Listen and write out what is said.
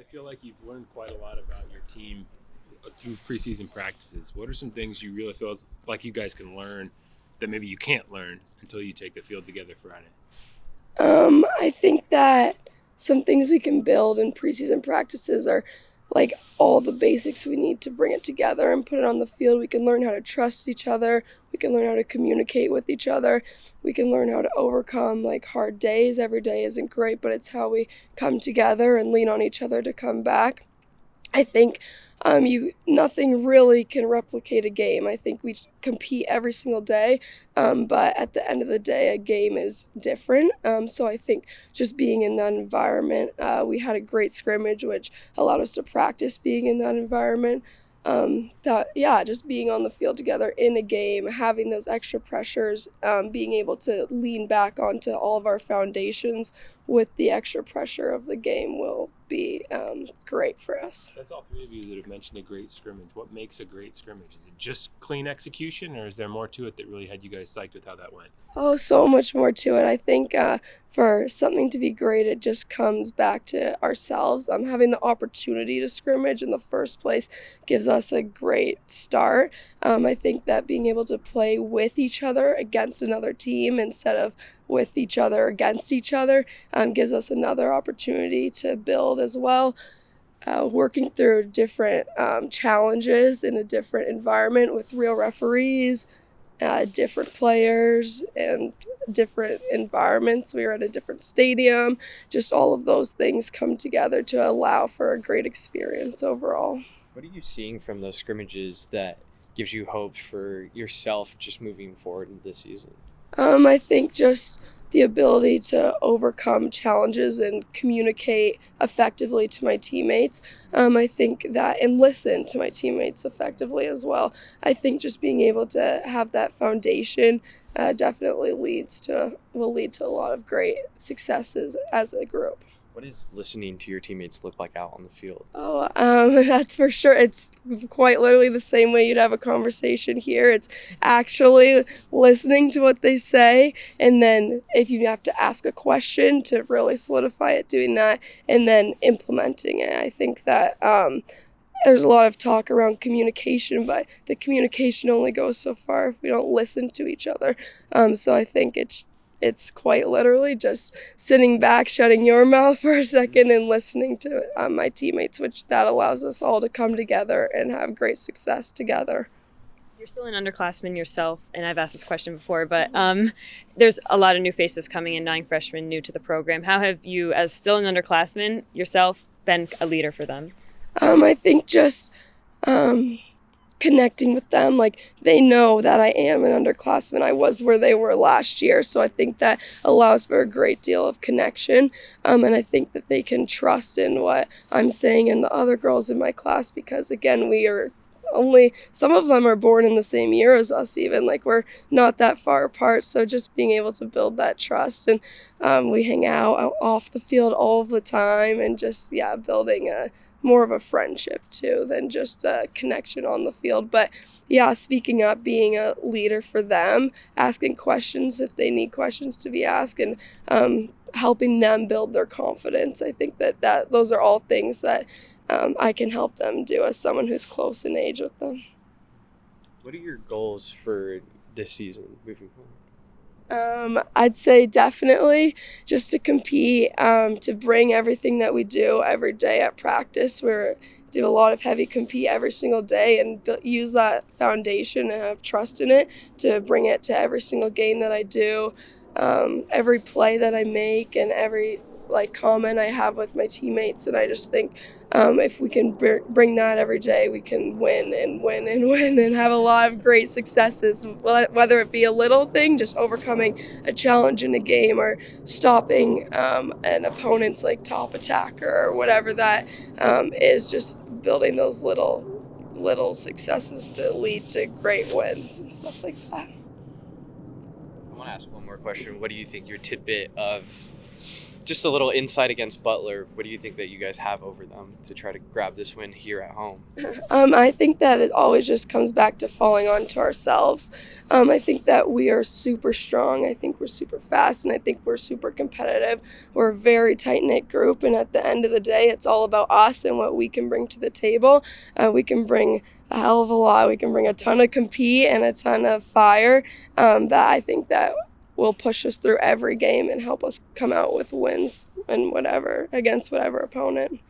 I feel like you've learned quite a lot about your team through preseason practices. What are some things you really feel like you guys can learn that maybe you can't learn until you take the field together Friday? I think that some things we can build in preseason practices are like all the basics we need to bring it together and put it on the field. We can learn how to trust each other. We can learn how to communicate with each other. We can learn how to overcome like hard days. Every day isn't great, but it's how we come together and lean on each other to come back. I think nothing really can replicate a game. I think we compete every single day, but at the end of the day, a game is different. So I think just being in that environment, we had a great scrimmage, which allowed us to practice being in that environment. Just being on the field together in a game, having those extra pressures, being able to lean back onto all of our foundations with the extra pressure of the game will be great for us. That's all three of you that have mentioned a great scrimmage. What makes a great scrimmage? Is it just clean execution, or is there more to it that really had you guys psyched with how that went? Oh, so much more to it. I think for something to be great, it just comes back to ourselves. Having the opportunity to scrimmage in the first place gives us a great start. I think that being able to play with each other against another team instead of with each other against each other gives us another opportunity to build as well. Working through different challenges in a different environment with real referees, different players, and different environments. We were at a different stadium. Just all of those things come together to allow for a great experience overall. What are you seeing from those scrimmages that gives you hope for yourself just moving forward in this season? I think just the ability to overcome challenges and communicate effectively to my teammates. I think that, and listen to my teammates effectively as well. I think just being able to have that foundation definitely will lead to a lot of great successes as a group. What does listening to your teammates look like out on the field? Oh, that's for sure. It's quite literally the same way you'd have a conversation here. It's actually listening to what they say, and then if you have to ask a question to really solidify it, doing that, and then implementing it. I think that there's a lot of talk around communication, but the communication only goes so far if we don't listen to each other. So I think it's quite literally just sitting back, shutting your mouth for a second and listening to my teammates, which that allows us all to come together and have great success together. You're still an underclassman yourself, and I've asked this question before, but there's a lot of new faces coming in, 9 freshmen new to the program. How have you, as still an underclassman yourself, been a leader for them? I think just connecting with them, like they know that I am an underclassman. I was where they were last year, so I think that allows for a great deal of connection, and I think that they can trust in what I'm saying and the other girls in my class, because again, some of them are born in the same year as us, even like we're not that far apart. So just being able to build that trust, and we hang out off the field all of the time, and just building more of a friendship too than just a connection on the field. But speaking up, being a leader for them, asking questions if they need questions to be asked, and helping them build their confidence. I think that those are all things that I can help them do as someone who's close in age with them. What are your goals for this season moving forward? I'd say definitely just to compete, to bring everything that we do every day at practice. We do a lot of heavy compete every single day, and use that foundation and have trust in it to bring it to every single game that I do, every play that I make, and every comment I have with my teammates. And I just think if we can bring that every day, we can win and win and win and have a lot of great successes, whether it be a little thing, just overcoming a challenge in a game, or stopping an opponent's top attacker, or whatever that is, just building those little successes to lead to great wins and stuff like that. I want to ask one more question. What do you think your tidbit of just a little insight against Butler. What do you think that you guys have over them to try to grab this win here at home? I think that it always just comes back to falling onto ourselves. I think that we are super strong. I think we're super fast, and I think we're super competitive. We're a very tight-knit group, and at the end of the day, it's all about us and what we can bring to the table. We can bring a hell of a lot. We can bring a ton of compete and a ton of fire that I think that will push us through every game and help us come out with wins and whatever against whatever opponent.